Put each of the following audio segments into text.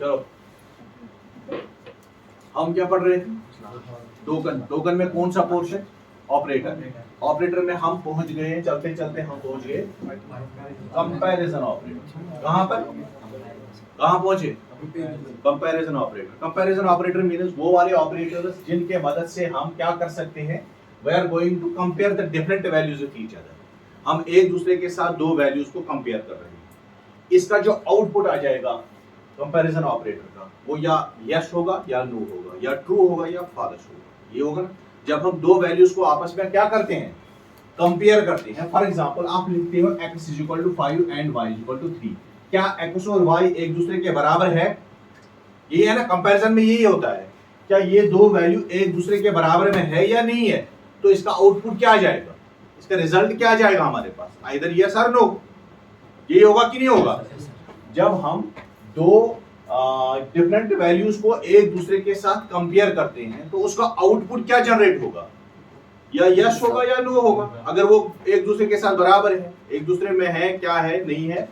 चलो हम क्या पढ़ रहे थे? टोकन में कौन सा पोर्शन? ऑपरेटर। ऑपरेटर में हम पहुंच गए, चलते चलते हम पहुंच गए कंपैरिजन ऑपरेटर। कहां पर? कहां पहुंचे? Comparison operator. Comparison operator means वो वाले ऑपरेटर्स जिनके मदद से हम क्या कर सकते हैं? We are going to compare the different values of each other. हम एक दूसरे के साथ दो वैल्यूज को कंपेयर कर रहे हैं। इसका जो आउटपुट आ जाएगा कंपैरिजन ऑपरेटर का, वो या यस होगा या नो होगा, या ट्रू होगा या फॉल्स होगा। ये होगा ना जब हम दो वैल्यूज को आपस में क्या करते हैं? कंपेयर करते हैं। फॉर एग्जांपल आप लिखते हो x = 5 एंड y = 3। क्या x और y एक दूसरे के बराबर है? ये है ना, कंपैरिजन में यही होता है। क्या ये दो वैल्यू एक दूसरे के बराबर में है या नहीं है? तो इसका आउटपुट क्या आ जाएगा? इसका रिजल्ट क्या आ जाएगा हमारे पास? आइदर यस और नो। ये होगा कि नहीं होगा? जब हम दो डिफरेंट वैल्यूज को एक दूसरे के साथ कंपेयर करते हैं तो उसका आउटपुट क्या जनरेट होगा? या यस होगा या नो होगा। अगर वो एक दूसरे के साथ बराबर है, एक दूसरे में है, क्या है, नहीं है,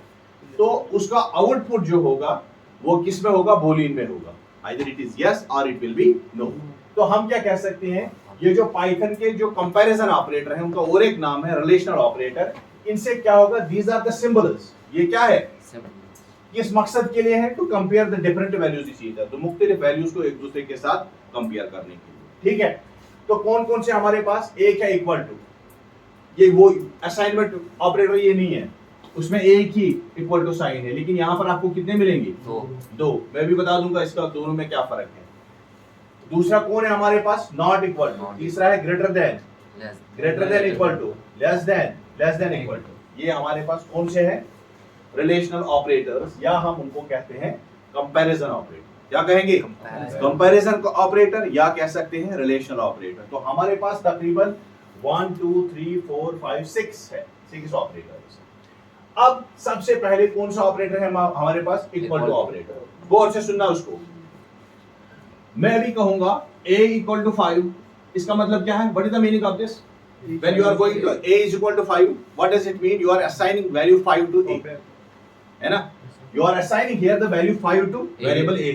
तो उसका आउटपुट जो होगा वो किस में होगा? बूलियन में होगा। आइदर इट इज यस और इट विल बी नो। तो हम क्या कह सकते हैं? ये जो पाइथन के जो कंपैरिजन ऑपरेटर है उनका और एक नाम है रिलेशनल ऑपरेटर। इनसे क्या होगा? These are the symbols. ये क्या है? किस मकसद के लिए है? To compare the different values each other. तो मुख्तलिफ वैल्यूज को एक दूसरे के साथ कंपेयर करने के लिए। ठीक है, तो कौन कौन से हमारे पास? एक है इक्वल टू, ये वो असाइनमेंट ऑपरेटर ये नहीं है, उसमें एक ही इक्वल टू साइन है, लेकिन यहां पर आपको कितने मिलेंगे? दो। मैं भी बता दूंगा इसका दोनों में क्या फर्क है। दूसरा कौन है हमारे पास? Not equal to. तीसरा है greater than, greater than equal to, less than equal to. ये हमारे पास कौन से हैं? रिलेशनल ऑपरेटर्स, या हम उनको कहते हैं कंपैरिजन ऑपरेटर। क्या कहेंगे? कंपैरिजन ऑपरेटर, या कह सकते हैं रिलेशनल ऑपरेटर। तो हमारे पास तकरीबन 1 2 3 4 5 6 है, 6 ऑपरेटर्स। अब सबसे पहले कौन सा ऑपरेटर है हमारे पास? Equal to operator. गौर से सुनना उसको। मैं भी कहूंगा a = 5। इसका मतलब क्या है? What is the meaning of this? when you are going to a is equal to 5, what does it mean? You are assigning value 5 to a, है ना? You are assigning here the value 5 to variable a.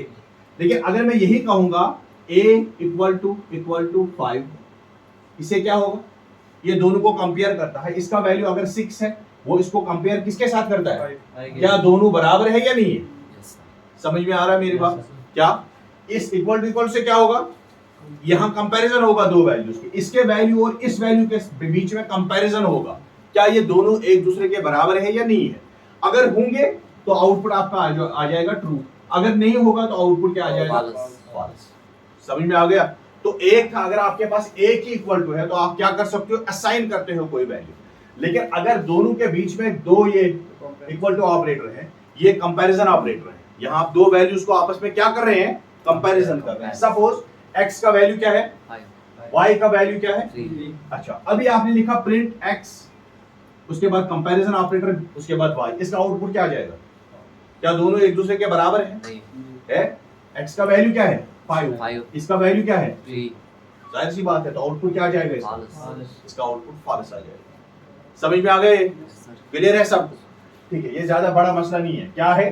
लेकिन अगर मैं यही कहूंगा a = 5, इसे क्या होगा? ये दोनों को कंपेयर करता है। इसका वैल्यू अगर 6 है, वो इसको कंपेयर किसके साथ करता है? क्या दोनों बराबर है या नहीं है? समझ में आ रहा है मेरी बात? क्या इस इक्वल से क्या होगा? यहां कंपैरिजन होगा दो वैल्यूज की। इसके वैल्यू और इस वैल्यू के बीच में कंपैरिजन होगा। क्या ये दोनों एक दूसरे के बराबर है या नहीं है? अगर होंगे तो आउटपुट आपका आ जाएगा ट्रू। अगर नहीं होगा तो आउटपुट क्या आ जाएगा? फॉल्स। समझ में आ गया? तो एक था, अगर आपके पास एक ही इक्वल टू है तो आप क्या कर सकते हो? असाइन करते हो कोई वैल्यू। लेकिन अगर दोनों के बीच में दो ये इक्वल टू ऑपरेटर है, ये कंपैरिजन ऑपरेटर है, यहां आप दो वैल्यूज को आपस में क्या कर रहे हैं? कंपैरिजन कर रहे हैं। सपोज x का वैल्यू क्या है? y का वैल्यू क्या है? 3। अच्छा, अभी आपने लिखा प्रिंट x, उसके बाद कंपैरिजन ऑपरेटर, उसके बाद y। इसका आउटपुट क्या आ जाएगा? क्या दोनों एक दूसरे के बराबर हैं? है? x का वैल्यू क्या है? 5। इसका वैल्यू क्या है? 3। जाहिर सी बात है, तो आउटपुट क्या आ जाएगा इसका? इसका आउटपुट फॉल्स आ जाएगा। समझ में आ गए? क्लियर है सब? ठीक है, ये ज्यादा बड़ा मसला नहीं है। क्या है?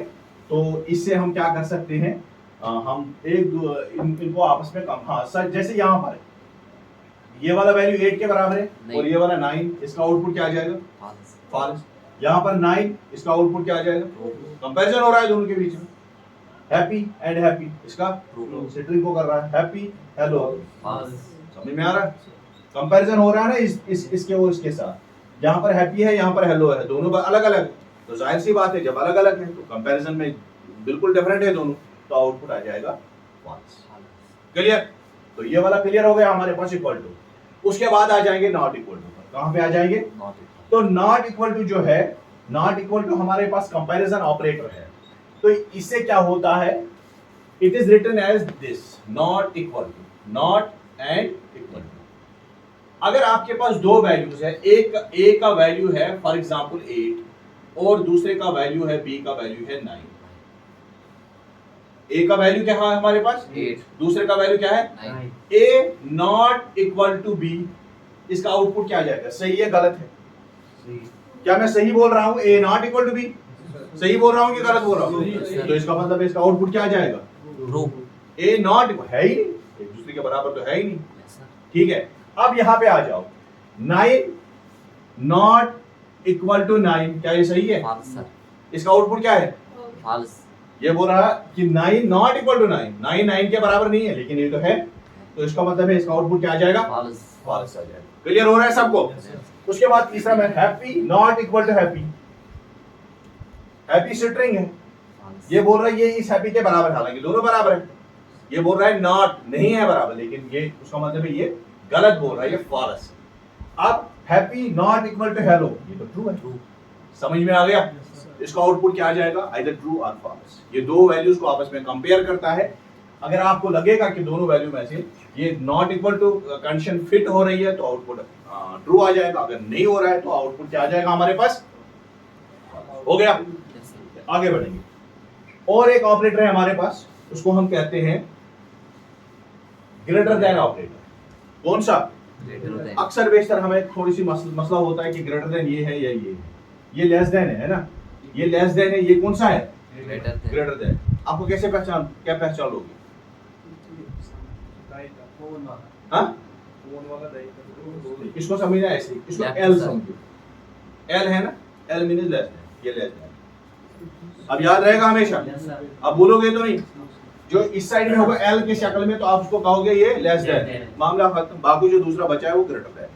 तो इससे हम क्या कर सकते हैं? हम इनको आपस में कम, हाँ सर, जैसे यहाँ पर ये वाला वैल्यू 8 के बराबर है और ये वाला 9, इसका आउटपुट क्या आ जाएगा? फॉल्स। यहाँ पर 9, इसका आउटपुट क्या आ जाएगा? कंपैरिजन हो रहा है दोनों के बीच में। हैप्पी एंड हैप्पी, इसका स्ट्रिंग को कर रहा है हैप्पी हेलो। समझ में आ रहा है? कंपैरिजन हो रहा है ना इसके और इसके साथ। यहाँ पर हैप्पी है, यहाँ पर हेलो है, दोनों अलग अलग। तो जाहिर सी बात है जब अलग अलग है तो कंपैरिजन में बिल्कुल डिफरेंट है दोनों, तो आउटपुट आ जाएगा फॉल्स। क्लियर? तो ये वाला क्लियर हो गया हमारे पास इक्वल टू। उसके बाद आ जाएंगे नॉट इक्वल टू पर। कहां पे आ जाएंगे? तो नॉट इक्वल टू जो है, नॉट इक्वल टू हमारे पास कंपैरिजन ऑपरेटर है। तो इससे क्या होता है? It is written as this, not equal to, not and equal to. अगर आपके पास दो वैल्यूज है, एक a का वैल्यू है फॉर एग्जांपल 8 और दूसरे का वैल्यू है b का वैल्यू है 9। a का वैल्यू क्या है हमारे पास? 8। दूसरे का वैल्यू क्या है? 9। a not equal to b, इसका आउटपुट क्या आ जाएगा? सही है गलत है? सही। क्या मैं सही बोल रहा हूं? a not equal to b सही बोल रहा हूँ कि गलत बोल रहा हूँ? तो इसका मतलब है इसका आउटपुट क्या आ जाएगा? ट्रू। ए नॉट है ही नहीं, एक दूसरे के बराबर तो है ही नहीं। ठीक है, अब यहाँ पे आ जाओ, 9 नॉट इक्वल टू 9, क्या ये सही है? False sir. इसका आउटपुट क्या है? फॉल्स। ये बोल रहा है कि 9 नॉट इक्वल टू 9, 9 के बराबर नहीं है, लेकिन ये तो है, तो इसका मतलब है इसका आउटपुट क्या आ जाएगा? फॉल्स। फॉल्स आ जाएगा। क्लियर हो रहा है सबको? उसके बाद तीसरा में happy not equal to happy, happy string है, ये बोल रहा है ये इस हैप्पी के बराबर है, हालांकि दोनों बराबर है। ये बोल रहा है नॉट नहीं है बराबर, लेकिन ये उसका मतलब है ये गलत बोल रहा है, ये फॉल्स। अब happy not equal to hello, ये तो ट्रू है। ट्रू। समझ में आ गया? इसका आउटपुट क्या आ जाएगा? आइदर ट्रू और फॉल्स। ये दो वैल्यूज को आपस में कंपेयर करता है। अगर आपको लगेगा कि दोनों वैल्यू में से ये not equal to condition fit हो रही है तो आउटपुट ट्रू आ जाएगा, अगर नहीं हो रहा है तो आउटपुट क्या आ जाएगा हमारे पास? हो गया? आगे बढ़ेंगे। और एक ऑपरेटर है हमारे पास, उसको हम कहते हैं ग्रेटर देन ऑपरेटर। कौन सा? अक्सर बेशतर हमें थोड़ी सी मसला होता है कि ग्रेटर देन ये है या ये है, ये लेस देन है ना, ये लेस देन है, ये कौन सा है? Greater then. आपको कैसे क्या पहचान लोगे? हाँ, इसको समझना ऐसे, इसको एल समझो, एल है ना, एल मीन्स लेस देन, ये लेस देन। अब याद रहेगा हमेशा, अब बोलोगे तो नहीं, जो इस साइड में होगा एल की शक्ल में तो आप उसको कहोगे ये लेस देन, मामला खत्म। बाकी जो दूसरा बचा है वो ग्रेटर देन।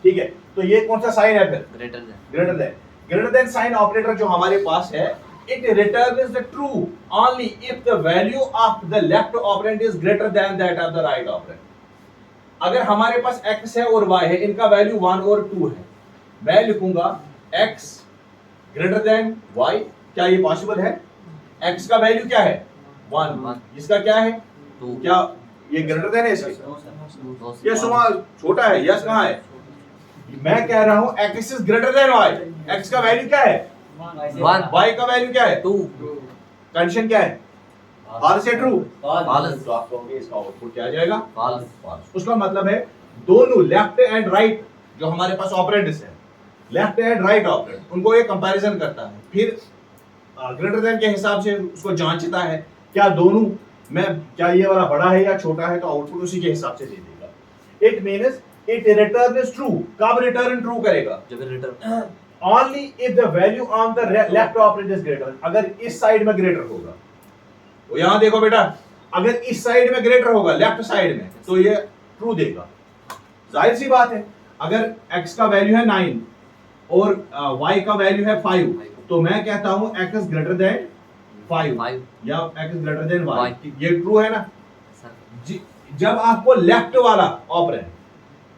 ठीक है, तो ये कौन सा साइन है फिर? Greater than. Greater than, greater than sign operator जो हमारे पास है, it returns the true only if the value of the left operand is greater than that of the right operand। अगर हमारे पास x है और y है, इनका वैल्यू 1 और 2 है, मैं लिखूंगा x ग्रेटर देन y, क्या ये पॉसिबल है? x का वैल्यू क्या है? 1, इसका क्या है? 2, क्या ये ग्रेटर देन है इसके? ये सुमा छोटा है, यस कहां है? मैं कह रहा हूं x is greater than y, x का वैल्यू क्या है? 1, y का वैल्यू क्या है? 2। कंडीशन क्या है? फॉल्स या ट्रू? फॉल्स। तो आप कहोगे इसका आउटपुट क्या आ जाएगा? फॉल्स। उसका मतलब है दोनों लेफ्ट एंड राइट जो हमारे पास ऑपरेंड्स है, लेफ्ट एंड राइट ऑपरेंड, उनको ये कंपैरिजन करता है, फिर ग्रेटर देन के हिसाब से उसको जांचता है क्या दोनों में, क्या ये वाला बड़ा है या छोटा है, तो आउटपुट उसी के हिसाब से दे देगा। It means it returns true. कब रिटर्न ट्रू करेगा? जब return only if the value on the left operand is greater। अगर इस साइड में ग्रेटर होगा, तो यहां देखो बेटा, अगर इस साइड में ग्रेटर होगा, लेफ्ट साइड में, तो ये ट्रू देगा। जाहिर सी बात है, अगर x का वैल्यू है 9 और y का वैल्यू है 5, तो मैं कहता हूं x ग्रेटर देन 5 या x ग्रेटर देन y, ये ट्रू है ना? जब आपको लेफ्ट वाला ऑपरेंड,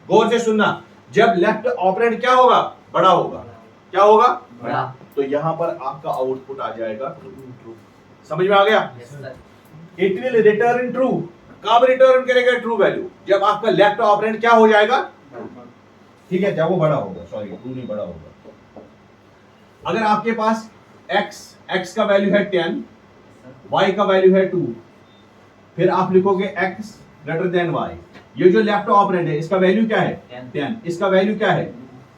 गौर से सुनना, जब लेफ्ट ऑपरेंड क्या होगा? बड़ा होगा। क्या होगा? बड़ा। तो यहां पर आपका आउटपुट आ जाएगा ट्रू। समझ में आ गया? It will return true. कब रिटर्न करेगा ट्रू वैल्यू? जब आपका लेफ्ट ऑपरेंड क्या हो जाएगा? ठीक है, जब वो बड़ा होगा, सॉरी ट्रू नहीं, बड़ा होगा। अगर आपके पास x का वैल्यू है 10, y का वैल्यू है 2, फिर आप लिखोगे x ग्रेटर देन y। ये जो लेफ्ट ऑपरेंड है इसका वैल्यू क्या है? 10, इसका वैल्यू क्या है?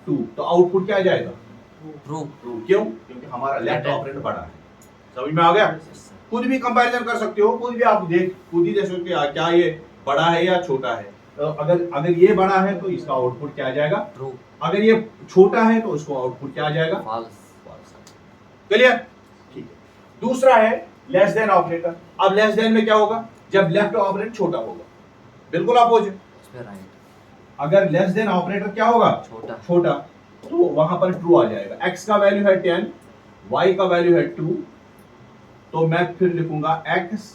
2। तो आउटपुट क्या आ जाएगा? ट्रू। क्यों? क्योंकि हमारा लेफ्ट ऑपरेंड बड़ा है। समझ में आ गया? खुद भी कंपैरिजन कर सकते हो, खुद भी आप खुद ही देख सकते हो क्या ये बड़ा है या छोटा है। तो अगर ये बड़ा है तो इसका आउटपुट क्या आ जाएगा? ट्रू। अगर ये छोटा है तो उसको आउटपुट क्या आ जाएगा? फॉल्स। क्लियर? ठीक है। दूसरा है लेस देन ऑपरेटर। अब लेस देन में क्या होगा? जब लेफ्ट ऑपरेंड छोटा होगा, बिल्कुल अपोजिट। अगर लेस देन ऑपरेटर क्या होगा? छोटा, तो वहां पर ट्रू आ जाएगा। x का वैल्यू है 10, y का वैल्यू है 2, तो मैं फिर लिखूंगा x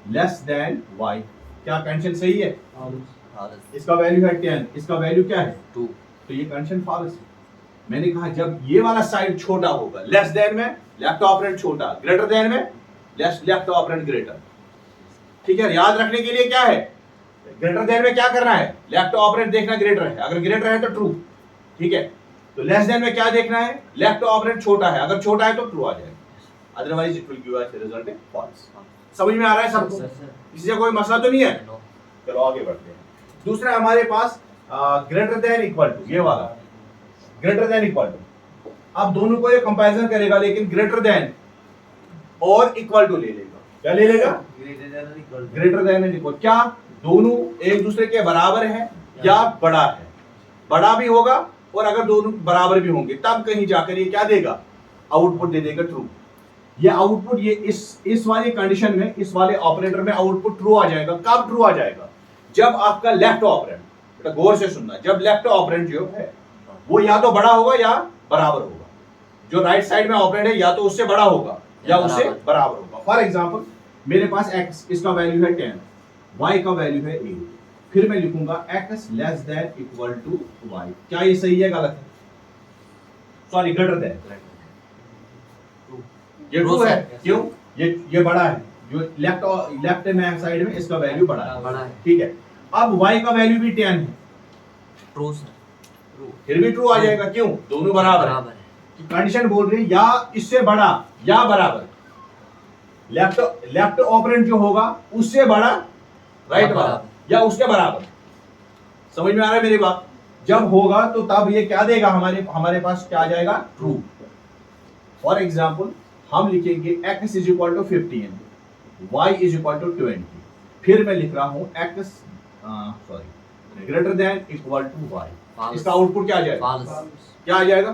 लेस देन y। क्या कंडीशन सही है? इसका वैल्यू है 10, इसका वैल्यू क्या है? 2, तो ये कंडीशन फॉल्स है। मैंने कहा जब ये वाला साइड छोटा होगा, लेस देन में लेफ्ट ऑपरेंड छोटा, ग्रेटर देन में लेफ्ट ऑपरेंड ग्रेटर। ठीक है, याद रखने के लिए क्या है? ग्रेटर देन में क्या करना है? लेफ्ट ऑपरेंड देखना ग्रेटर है, अगर ग्रेटर है तो ट्रू। ठीक है, तो लेस देन में क्या देखना है? लेफ्ट ऑपरेंड छोटा है, अगर छोटा है तो ट्रू आ जाएगा, otherwise it will give us result false. समझ में आ रहा है सबको? इससे कोई मसला तो नहीं है? चलो आगे बढ़ते हैं। दूसरा हमारे पास ग्रेटर देन इक्वल टू, ये वाला ग्रेटर देन इक्वल टू। अब दोनों को ये कंपैरिजन करेगा, लेकिन ग्रेटर देन और इक्वल टू ले लेगा। क्या ले लेगा? Greater than and equal. क्या दोनों एक दूसरे के बराबर है या बड़ा है? बड़ा भी होगा और अगर दोनों बराबर भी होंगे तब कहीं जाकर ये क्या देगा? आउटपुट दे देगा ट्रू। ये आउटपुट ये इस वाली कंडीशन में, इस वाले ऑपरेटर में आउटपुट ट्रू आ जाएगा। कब ट्रू आ जाएगा? जब आपका लेफ्ट ऑपरेंड, बेटा गौर से सुनना, जब लेफ्ट ऑपरेंड जो है वो या तो बड़ा होगा या बराबर होगा। जो राइट साइड में ऑपरेंड है या तो उससे बड़ा होगा या उससे बराबर होगा। फॉर एग्जांपल मेरे पास x, इसका वैल्यू है 10, y का वैल्यू है 8, फिर मैं लिखूंगा x less than equal to y। क्या ये सही है गलत है? Sorry, greater than. ये ट्रू है। क्यों? ये बड़ा है। जो लेफ्ट में साइड में इसका वैल्यू बड़ा है। ठीक है। अब y का वैल्यू भी 10 है। True sir. फिर भी ट्रू आ जाएगा। क्यों? दोनों बराबर है। कंडीशन बोल रही है या इससे बड़ा या बराबर। लेफ्ट ऑपरेंड जो होगा उससे बड़ा राइट वाला या उसके बराबर। समझ में आ रहा है मेरी बात? जब होगा तो तब ये क्या देगा? हमारे पास क्या आ जाएगा? ट्रू। फॉर एग्जाम्पल हम लिखेंगे x is equal to 15, y is equal to 20। फिर मैं लिख रहा हूं x greater than equal to y। इसका आउटपुट क्या आ जाएगा? क्या आ जाएगा?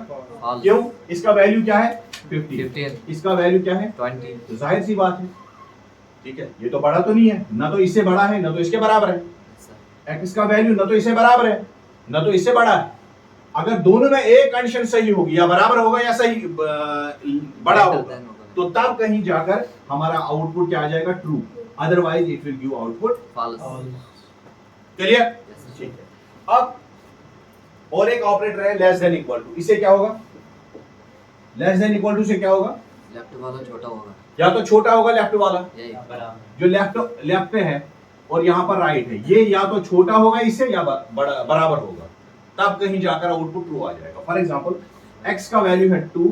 क्यों? इसका वैल्यू क्या है? 15। इसका वैल्यू क्या है? 20। तो जाहिर सी बात है। ठीक है, ये तो बड़ा तो नहीं है, ना तो इससे बड़ा है ना तो इसके बराबर है। x का वैल्यू ना तो इससे बराबर है ना तो इससे बड़ा है। अगर दोनों में एक कंडीशन सही होगी, या बराबर होगा या सही बड़ा होगा, तो तब कहीं जाकर हमारा आउटपुट क्या आ जाएगा? True. Otherwise it will give output false. Clear? ठीक है। अब और एक ऑपरेटर है लेस देन इक्वल टू। इससे क्या होगा? लेस देन इक्वल टू से क्या होगा? लेफ्ट वाला छोटा होगा। या तो छोटा होगा लेफ्ट वाला, जो लेफ्ट पे है और यहाँ पर राइट है, ये या तो छोटा होगा इससे या बराबर होगा। तब कहीं जाकर आउटपुट ट्रू आ जाएगा। फॉर एग्जांपल x का वैल्यू है 2,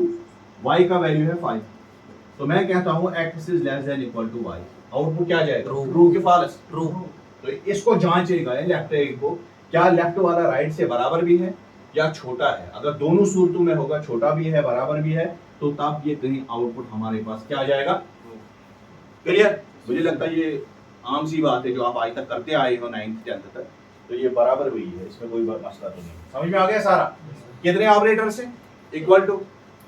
y का वैल्यू है 5, तो मैं कहता हूं x is less than equal to y। Output क्या आ जाएगा? ट्रू के फॉल्स? ट्रू। तो इसको जांचेगा लेफ्ट एक को, क्या लेफ्ट वाला राइट से बराबर भी है या छोटा है। अगर दोनों सूरतों में होगा, छोटा भी है बराबर भी है, तो तब ये कहीं आउटपुट हमारे पास क्या आ जाएगा? क्लियर? मुझे लगता है ये आम सी बात है जो आप आज तक करते आए हो 9th 10th तक, तो ये बराबर हुई है, इसमें कोई मसला तो नहीं। समझ में आ गया सारा? कितने ऑपरेटर्स हैं? इक्वल टू,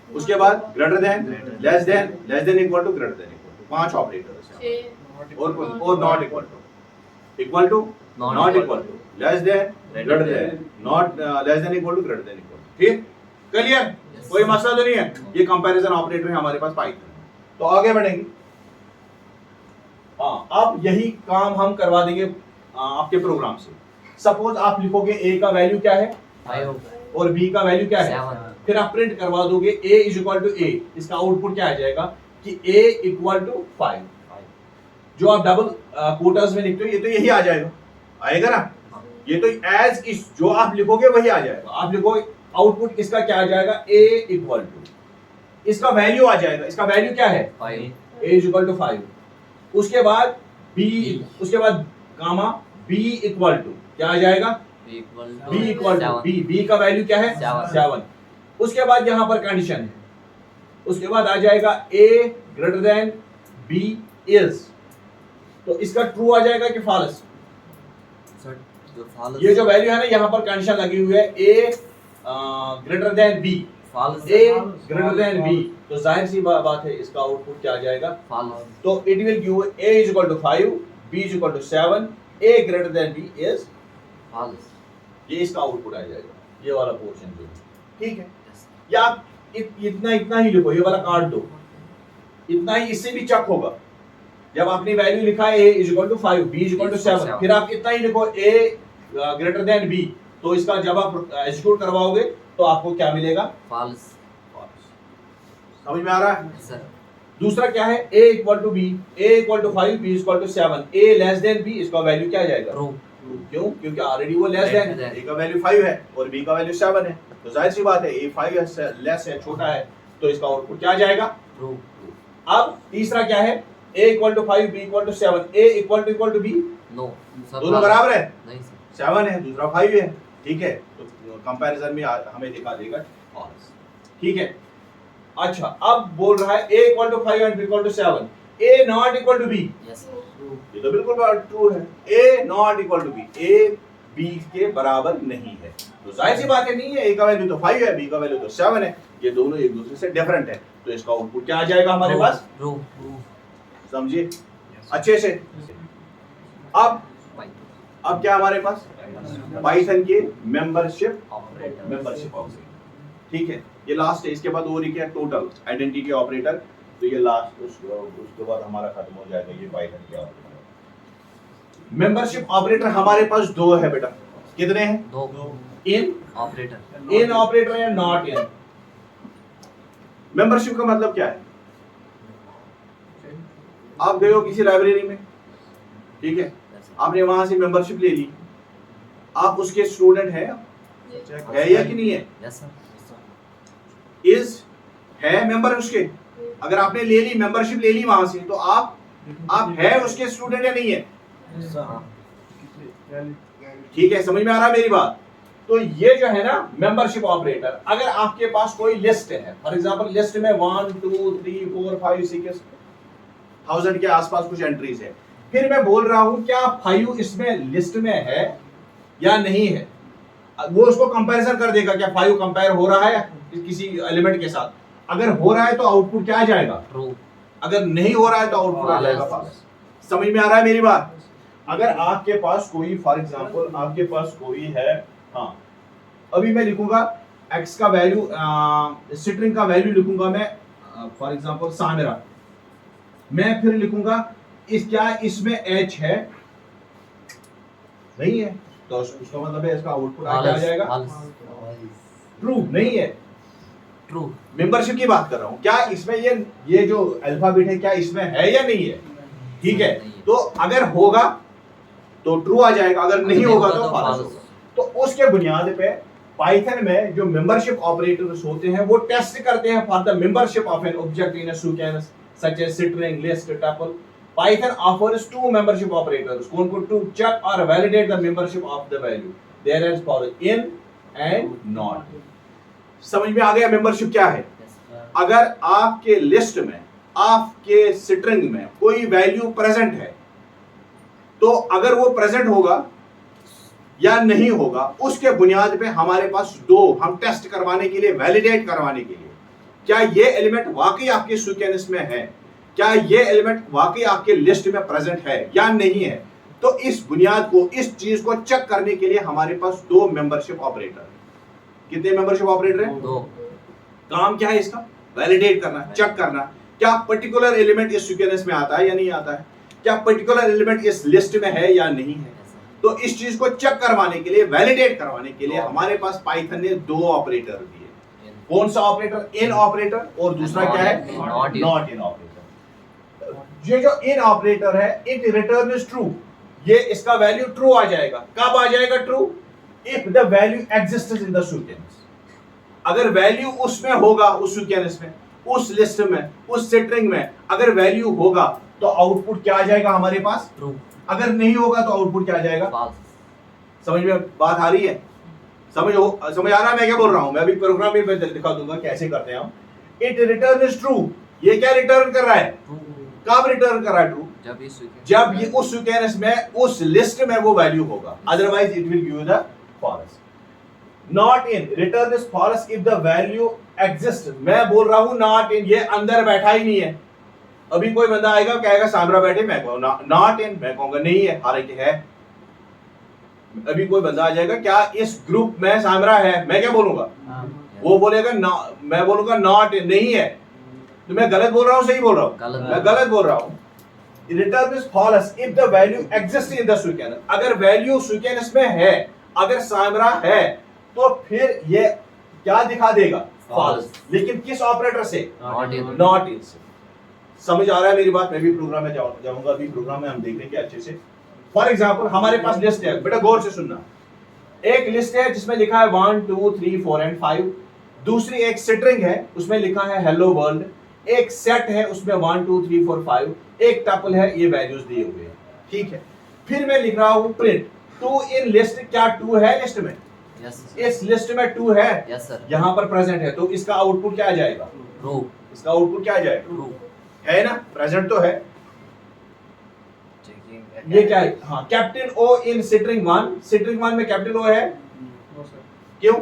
उसके बाद greater than, less than equal to, greater than equal to. 5 operators हैं। और not equal to, equal to, not equal to, less than, greater than, not less than equal to, greater than equal to. ठीक? Clear? कोई मसला तो नहीं है। ये comparison operator है हमारे पास पाइथन। तो आगे बढ़ेंगे। अब यही काम हम करवा देंगे आपके प्रोग्राम से। सपोज आप लिखोगे a का वैल्यू क्या है? 5 और b का वैल्यू क्या है? 7। फिर आप प्रिंट करवा दोगे a is equal to a। इसका आउटपुट क्या आ जाएगा कि a इक्वल टू 5। जो आप डबल कोटर्स में लिखते हो ये तो यही आ जाएगा, आएगा ना? ये तो एज इस जो आप लिखोगे वही आ जाएगा। आप लिखोगे आउटपुट इसका क्या आ जाएगा? a इक्वल टू, इसका वैल्यू आ जाएगा। इसका वैल्यू क्या है? 5। a is equal to 5। उसके बाद b, उसके बाद गामा b इक्वल टू क्या आ जाएगा? b इक्वल टू b का वैल्यू क्या है? 7। उसके बाद यहाँ पर कंडीशन है, उसके बाद आ जाएगा a greater than b is, तो इसका ट्रू आ जाएगा कि फॉल्स? ये जो वैल्यू है ना, यहाँ पर कंडीशन लगी हुई है a greater than b, a greater than b, तो जाहिर सी बात है इसका आउटपुट क्या आ जाएगा? फॉल्स। तो it will give a is equal to 5, b is equal to 7, a greater than b is false. ये इसका आउटपुट आ जाएगा, ये वाला पोर्शन जो। ठीक है? या आप इतना ही लिखो, ये वाला काट दो, इतना ही, इससे भी चेक होगा। जब आपने वैल्यू लिखा है a is equal to 5, b is equal to 7, फिर आप इतना ही लिखो a ग्रेटर देन b, तो इसका जब आप एग्जीक्यूट करवाओगे तो आपको क्या मिलेगा? फॉल्स। समझ में आ रहा है सर? दूसरा क्या है? a equal to b, a equal to 5, b equal to 7, a less than b, इसका वैल्यू क्या आ जाएगा? ट्रू। क्यों? क्योंकि ऑलरेडी वो लेस देन, a का वैल्यू 5 है और b का वैल्यू 7 है, तो जाहिर सी बात है a 5 है, लेस है, छोटा है, तो इसका आउटपुट क्या आ जाएगा? ट्रू। अब तीसरा क्या है? a equal to 5, b equal to 7, a equal to b? No, दोनों बराबर है? नहीं सर, 7 है, दूसरा 5 है। ठीक है, तो कंपैरिजन में हमें दिखा देगा फॉल्स। ठीक है? अच्छा, अब बोल रहा है a equal to 5 and b equal to 7, a not equal to b, yes ये तो बिल्कुल ट्रू है। a not equal to b, a b के बराबर नहीं है, तो जाहिर सी बात है नहीं है। a का वैल्यू तो 5 है, b का वैल्यू तो 7 है, ये दोनों एक दूसरे से डिफरेंट है, तो इसका आउटपुट क्या आ जाएगा हमारे पास, ट्रू समझिए अच्छे से। अब क्या हमारे पास, पाइथन के मेंबरशिप ऑपरेटर, ठीक है, ये लास्ट है। इसके बाद और क्या, टोटल आइडेंटिटी ऑपरेटर, तो ये लास्ट, उसके बाद हमारा खत्म हो जाएगा ये पाइथन के ऑपरेटर। मेंबरशिप ऑपरेटर हमारे पास दो है बेटा, कितने हैं, दो इन ऑपरेटर या नॉट इन। मेंबरशिप का मतलब क्या है, आप गए हो किसी लाइब्रेरी में, ठीक है, आपने वहां से मेंबरशिप ले ली, आप उसके स्टूडेंट हैं, है या कि नहीं है, यस सर इज है मेंबर उसके, अगर आपने ले ली मेंबरशिप ले ली वहां से, तो आप है उसके स्टूडेंट या नहीं है, ठीक है, समझ में आ रहा है मेरी बात। तो ये जो है ना मेंबरशिप ऑपरेटर, अगर आपके पास कोई लिस्ट है, फॉर एग्जांपल लिस्ट में 1 2 3 4 5 6 1000 के आसपास कुछ एंट्रीज है, फिर मैं बोल रहा हूं क्या 5 इसमें लिस्ट में है या नहीं है, वो उसको कंपैरिजन कर देगा, क्या 5 कंपेयर हो रहा है किसी एलिमेंट के साथ, अगर हो रहा है तो आउटपुट क्या आ जाएगा, ट्रू, अगर नहीं हो रहा है तो आउटपुट आ जाएगा फॉल्स। समझ में आ रहा है मेरी बात। अगर आपके पास कोई, फॉर एग्जांपल आपके पास कोई है, हाँ, अभी मैं लिखूंगा x का वैल्यू, स्ट्रिंग का वैल्यू लिखूंगा मैं, फॉर एग्जांपल सामिरा, मैं फिर लिखूंगा इस, क्या इसमें h है, नहीं है, तो उसका मतलब है इसका आउटपुट क्या आ जाएगा, ट्रू, नहीं है, ट्रू। मेंबरशिप की बात कर रहा हूं, क्या इसमें ये जो अल्फाबेट है क्या इसमें है या नहीं है, ठीक है, तो अगर होगा तो ट्रू आ जाएगा, अगर नहीं होगा तो फॉल्स होगा। तो उसके बुनियाद पे पाइथन में जो मेंबरशिप ऑपरेटर्स होते हैं वो टेस्ट करते हैं for the membership of an object in a sequence such as string, list, tuple. Python offers two membership operators to check or validate the membership of the value. There is for in and not. समझ में आ गया membership क्या है? अगर आपके list में, आपके string में कोई वैल्यू प्रेजेंट है, तो अगर वो प्रेजेंट होगा या नहीं होगा, उसके बुनियाद पे हमारे पास दो, हम टेस्ट करवाने के लिए, वैलिडेट करवाने के लिए, क्या ये एलिमेंट वाकई आपके सीक्वेंस में है, क्या ये एलिमेंट वाकई आपके लिस्ट में प्रेजेंट है या नहीं है, तो इस बुनियाद को, इस चीज को चेक करने के लिए हमारे पास दो मेंबरशिप ऑपरेटर। कितने मेंबरशिप ऑपरेटर हैं? दो। काम क्या है इसका? वैलिडेट करना, चेक करना, क्या पर्टिकुलर एलिमेंट इस सीक्वेंस में आता है या नहीं आता है, क्या पर्टिकुलर एलिमेंट इस लिस्ट में है या नहीं है। तो इस चीज को चेक करवाने के लिए, वैलिडेट करवाने के लिए हमारे पास पाइथन ने दो ऑपरेटर दिए। कौन सा ऑपरेटर? इन ऑपरेटर, और दूसरा क्या है? Not in operator. ये जो इन ऑपरेटर है, इट रिटर्न इज ट्रू, ये इसका वैल्यू ट्रू आ जाएगा। कब आ जाएगा true? If the value exists in the sequence, अगर वैल्यू उसमें होगा, उस सीक्वेंस में, उस लिस्ट में, उस स्ट्रिंग में अगर वैल्यू होगा तो आउटपुट क्या आ जाएगा हमारे पास? ट्रू। अगर नहीं होगा तो आउटपुट क्या आ जाएगा? फॉल्स। समझ में बात आ रही है? समझ आ रहा है मैं क्या बोल रहा हूं? मैं अभी प्रोग्राम में दिखा दूंगा कैसे करते हैं हम। इट रिटर्न इज ट्रू, ये क्या रिटर्न कर रहा है? कब रिटर्न कर रहा है ट्रू? जब ये उस सीक्वेंस में, उस लिस्ट में वो वैल्यू होगा, otherwise it will give you the false. Not in return is false if the value exist. मैं बोल रहा हूं नॉट इन, ये अंदर बैठा ही नहीं है। अभी कोई बंदा आएगा कहेगा सामरा बैठे, मैं कहूंगा नॉट इन, मैं कहूंगा नहीं है, हालांकि है। अभी कोई बंदा आ जाएगा, क्या इस ग्रुप में सामरा है, मैं क्या बोलूंगा? वो बोलेगा मैं बोलूंगा नॉट इन, नहीं है। तो मैं गलत बोल रहा हूं, सही बोल रहा हूं? मैं गलत बोल रहा हूं। Return is false if the value exist in the sequence. अगर वैल्यू सीक्वेंस में है, अगर सामरा है, तो फिर ये क्या दिखा देगा? फॉल्स। लेकिन किस ऑपरेटर से? नॉट इन से। समझ आ रहा है मेरी बात? मैं भी प्रोग्राम में जाऊंगा, अभी प्रोग्राम में हम देखेंगे अच्छे से। फॉर एग्जांपल हमारे पास लिस्ट है, बेटा गौर से सुनना। एक लिस्ट है जिसमें लिखा है 1 2 3 4 एंड 5। दूसरी एक स्ट्रिंग है, उसमें लिखा है हेलो वर्ल्ड। एक सेट है, उसमें 1 2 3 4 5। एक टपल है, ये वैल्यूज दिए हुए हैं, ठीक है। फिर मैं लिख रहा हूं प्रिंट टू इन लिस्ट। क्या टू है लिस्ट में? Yes, sir. इस लिस्ट में 2 है, Yes, sir. यहाँ पर प्रेजेंट है, तो इसका आउटपुट क्या आ जाएगा? True. इसका आउटपुट क्या आ जाएगा? True. है ना, प्रेजेंट तो है। Checking. ये क्या है? हाँ, capital O in string 1, string 1 में कैपिटल ओ है, क्यों?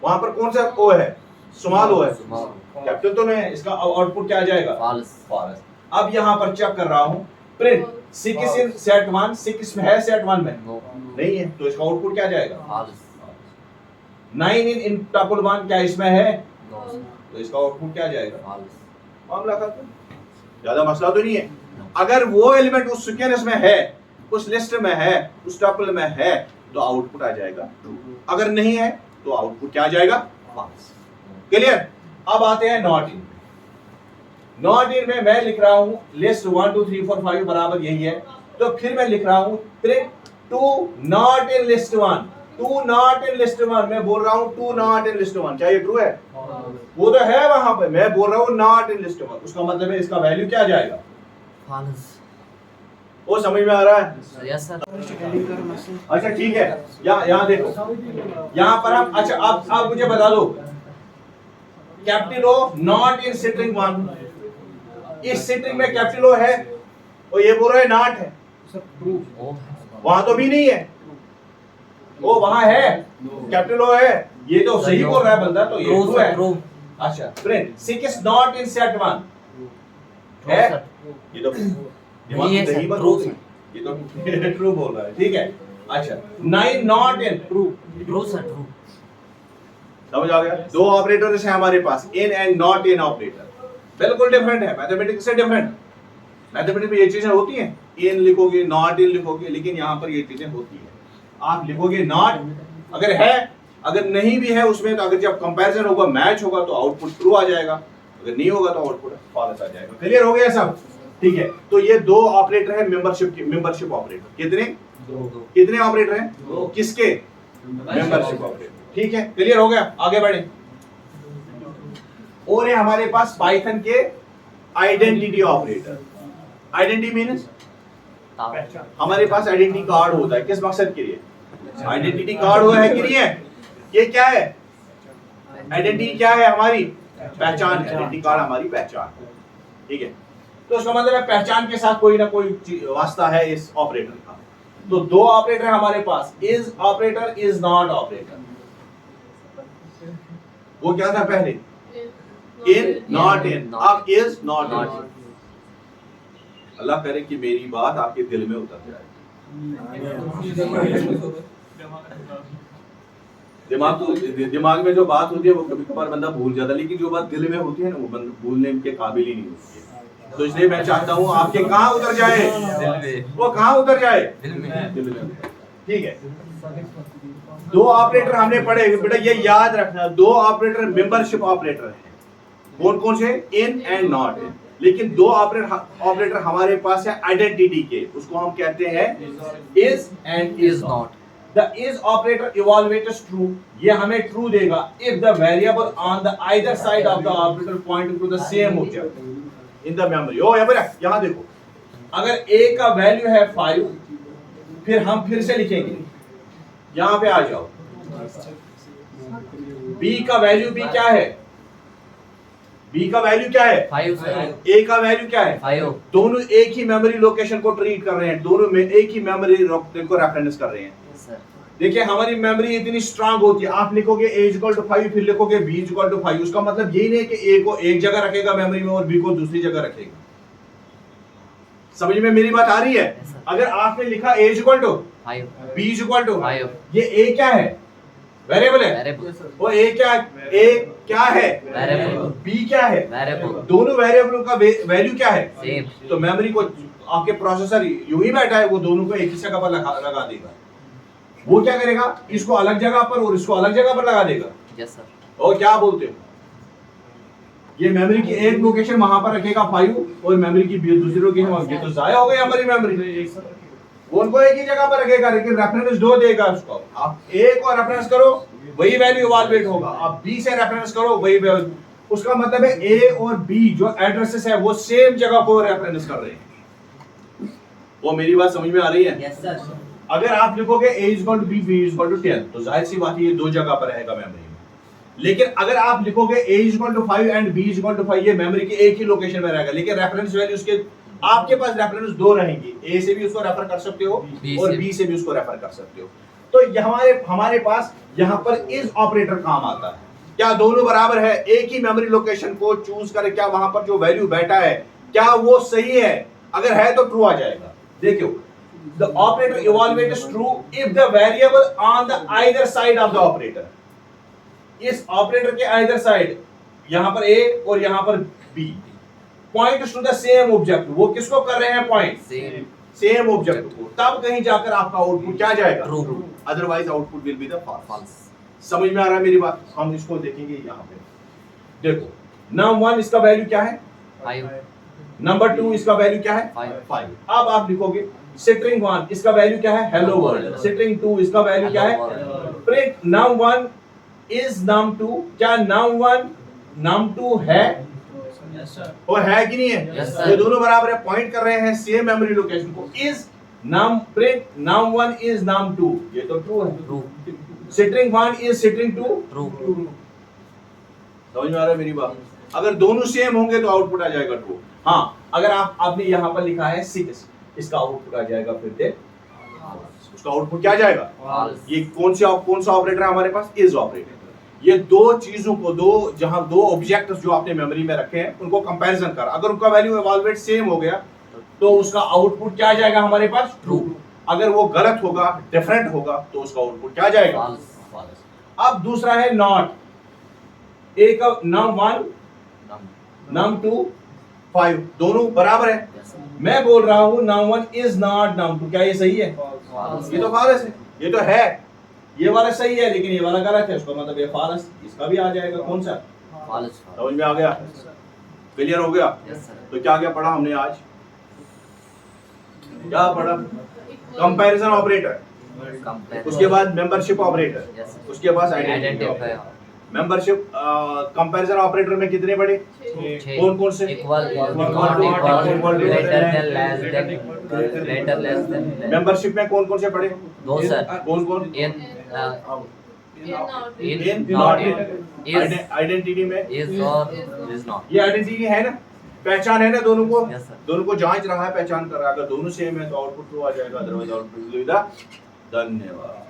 वहां पर कौन सा ओ है? स्मॉल ओ है, Small. कैपिटल तो नहीं है, इसका आउटपुट क्या आ जाएगा? False. फॉल्स। अब यहाँ पर चेक कर रहा हूँ, प्रिंट 6 इन सेट 1, 6 में है सेट 1 में? No. नहीं है, तो इसका आउटपुट क्या आ जाएगा? False. 9 इन टपल 1 क्या इसमें है? No. तो इसका आउटपुट क्या आ जाएगा? False. मामला खत्म, ज्यादा मसला तो नहीं है। अगर वो एलिमेंट उस सीक्वेंस में है, उस लिस्ट में है, उस टपल में है, तो आउटपुट आ जाएगा ट्रू। अगर नहीं है तो आउटपुट क्या आ जाएगा? फॉल्स। क्लियर? अब आते हैं नॉट इन। नॉट इन में मैं लिख रहा हूं लिस्ट 1 2 3 4 5 बराबर यही है, तो फिर मैं लिख रहा हूं print 2 not in list 1, 2 not in list 1। मैं बोल रहा हूं 2 नॉट इन लिस्ट 1, क्या ये ट्रू है? वो तो है वहां पे, मैं बोल रहा हूं नॉट इन लिस्ट 1, उसका मतलब है इसका वैल्यू क्या आ जाएगा? False. वो समझ में आ रहा है? Yes, sir. अच्छा ठीक है, यहाँ देखो, यहाँ पर हम, अच्छा आप मुझे बता दो, capital O not in string 1, इस स्ट्रिंग में कैपिटल ओ है और ये बोल रहा है नॉट है, Oh. वहां तो भी नहीं है, वो वहां है, कैपिटल ओ है, ये तो सही बोल रहा है बंदा, तो ये True, ट्रू sir. है। True. अच्छा friend 6 not in set 1 True, है, sir. ये तो दिमाग नहीं है, में sir. दही मत True, होगी, ये तो ट्रू बोल रहा है, ठीक है। अच्छा 9 not in true, True, sir. True. समझ आ गया? दो ऑपरेटर्स हैं हमारे पास, in and not in operator, बिल्कुल डिफरेंट है, मैथमेटिक्स से डिफरेंट। मैथमेटिक्स में ये चीजें होती हैं, इन लिखोगे नॉट इन लिखोगे, लेकिन यहाँ पर ये चीजें होती हैं, आप लिखोगे नॉट अगर है, अगर नहीं भी है उसमें, तो अगर जब कंपैरिजन होगा, मैच होगा, तो आउटपुट ट्रू आ जाएगा, अगर नहीं होगा तो आउटपुट फॉल्स आ जाएगा। क्लियर हो गया सब? ठीक है, तो ये दो ऑपरेटर है मेंबरशिप ऑपरेटर। कितने कितने ऑपरेटर हैं? किसके? Membership operator. ठीक है, क्लियर हो गया, आगे बढ़े। और है हमारे पास पाइथन के आइडेंटिटी ऑपरेटर। आइडेंटिटी मीन्स हमारे पास आइडेंटिटी कार्ड होता है, किस मकसद के लिए? आइडेंटिटी कार्ड हुआ है कि नहीं है? ये क्या है? आइडेंटिटी क्या है? हमारी पहचान है। आइडेंटिटी कार्ड हमारी पहचान है, ठीक है। तो उसका मतलब है पहचान के साथ कोई ना कोई वास्ता है इस ऑपरेटर का। तो दो ऑपरेटर हमारे पास, is operator, is not operator. वो क्या था पहले? इन, नॉट इन, अब इज, नॉट इन। अल्लाह करे कि मेरी बात आपके दिल में उतर जाए। दिमाग में जो बात होती है वो कभी कभार बंदा भूल जाता है, लेकिन जो बात दिल में होती है ना, वो बंदा भूलने के काबिल ही नहीं होती है। तो इसलिए मैं चाहता हूँ आपके कहाँ उतर जाए, वो कहाँ उतर जाए? दिल में। ठीक है, दो ऑपरेटर हमने पढ़े बेटा, ये याद रखना, दो ऑपरेटर मेंबरशिप ऑपरेटर हैं। कौन कौन से? इन एंड नॉट इन। लेकिन दो ऑपरेटर हमारे पास है आइडेंटिटी के, उसको हम कहते हैं is and is not. The is operator evaluates true, ये हमें true देगा if the variable on the either side of the operator pointing to the same object in the memory। ओ यहाँ देखो, अगर a का वैल्यू है 5, फिर हम फिर से लिखेंगे, यहाँ पे आ जाओ, b का वैल्यू b क्या है? b का वैल्यू क्या है? 5, sir. a का वैल्यू क्या है? 5. दोनों एक ही मेमोरी लोकेशन को ट्रीट कर रहे हैं, दोनों में एक ही मेमोरी लोकेशन को रेफरेंस कर रहे हैं। Sir. देखिए हमारी मेमोरी इतनी स्ट्रांग होती है, आप लिखोगे a = 5, फिर लिखोगे b = 5, उसका मतलब यही नहीं कि a को एक जगह रखेगा मेमोरी में और b को दूसरी जगह रखेगा। समझ में मेरी बात आ रही है? Yes, sir. अगर आपने लिखा a = 5. b = 5. ये a क्या है? वेरिएबल है। Variable. वो a क्या है? Variable. b क्या है? Variable. दोनों वेरिएबल का वैल्यू क्या है? Same. तो मेमोरी को आपके प्रोसेसर यूं ही बैठा है, वो दोनों को एक ही जगह पर लगा देगा। वो क्या करेगा? इसको अलग जगह पर और इसको अलग जगह पर लगा देगा। Yes, sir. और क्या बोलते हो, ये मेमोरी की एक लोकेशन वहां पर रखेगा 5 और मेमोरी की दूसरी लोकेशन वहां, ये तो जाया हो गई हमारी मेमोरी। वो उनको एक ही जगह पर रखेगा, लेकिन रेफरेंस 2 देगा उसको। आप a को रेफरेंस करो वही वैल्यू इवैल्यूएट होगा, आप b से रेफरेंस करो वही वैल्यू। उसका मतलब है a और b जो एड्रेसेस है वो सेम जगह को रेफरेंस कर रहे हैं। वो मेरी बात समझ में आ रही है? Yes, sir. अगर आप लिखोगे a equal to b, b equal to 10, तो जाहिर सी बात है ये दो जगह पर रहेगा मेमोरी में। लेकिन अगर आप लिखोगे a equal to 5 and b equal to 5, ये मेमोरी की एक ही लोकेशन में रहेगा, लेकिन रेफरेंस वैल्यूज के आपके पास रेफरेंस दो रहेंगी, a से भी उसको रेफर कर सकते हो और b से भी उसको रेफर कर सकते हो। तो हमारे पास यहाँ पर इस ऑपरेटर काम आता है। क्या दोनों बराबर है? एक ही मेमोरी लोकेशन को चूज करें, क्या वहां पर जो वैल्यू बैठा है क्या वो सही है? अगर है तो ट्रू आ जाएगा। देखियो, the operator evaluate is true if the variable on the either side of the operator, इस ऑपरेटर के either side, यहां पर a और यहां पर b points to the same object, वो किसको कर रहे हैं पॉइंट? सेम ऑब्जेक्ट को, तब कहीं जाकर आपका आउटपुट क्या जाएगा? True. Otherwise output will be the false. समझ में आ रहा है मेरी बात? हम इसको देखेंगे यहां पे। देखो, नंबर 1 इसका वैल्यू क्या है? 5। नंबर 2 इसका वैल्यू क्या है? 5। अब आप लिखोगे स्ट्रिंग 1 इसका वैल्यू क्या है? Hello world. स्ट्रिंग 2 इसका वैल्यू क्या है? Print num1 is num2। क्या num1 num2 है? Yes sir. और है कि नहीं है? Yes, sir। ये दोनों बराबर है, पॉइंट कर रहे हैं सेम मेमोरी लोकेशन को। Is num print num1 is num2, ये तो ट्रू है। True. String 1 is string 2, true. समझ में आ रहा है मेरी बात? अगर दोनों सेम होंगे तो आउटपुट आ जाएगा ट्रू। हाँ, अगर आपने यहाँ पर लिखा है 6, इसका आउटपुट आ जाएगा फिर से उसका आउटपुट क्या जाएगा? ये कौन सा ऑपरेटर है हमारे पास? Is operator. ये दो चीजों को, दो ऑब्जेक्ट्स जो आपने मेमोरी में रखे हैं उनको कंपैरिजन कर, अगर उनका वैल्यू इवैल्यूएट सेम हो गया तो उसका आउटपुट क्या जाएगा हमारे पास? ट्रू। अगर वो गलत होगा, डिफरेंट होगा, तो उसका आउटपुट क्या जाएगा? फॉल्स। अब दूसरा है नॉट। एक num1 num2 5 दोनों बराबर है। मैं बोल रहा हूं num1 is not num2, क्या ये सही है? ये तो फॉल्स है। ये तो है, ये वाला सही है लेकिन ये वाला गलत है, उसका मतलब ये फॉल्स। इसका भी आ जाएगा कौन सा? फॉल्स। समझ में आ गया? क्लियर हो गया? Yes sir. तो क्या पढ़ा हमने आज? क्या पढ़ा? कंपैरिजन ऑपरेटर, उसके बाद मेंबरशिप ऑपरेटर, उसके बाद आइडेंटिफायर। मेंबरशिप कंपैरिजन ऑपरेटर में कितने पढ़े? कौन से? Equal, less than. मेंबरशिप में कौन से पढ़े? दो सर। कौन? In not in. आइडेंटिटी में इज और इज नॉट। ये आइडेंटिटी है ना, पहचान है ना दोनों को? Yes, sir। दोनों को जांच रहा है, पहचान कर रहा है। अगर दोनों सेम है तो आउटपुट ट्रू आ जाएगा, otherwise output will be the. धन्यवाद।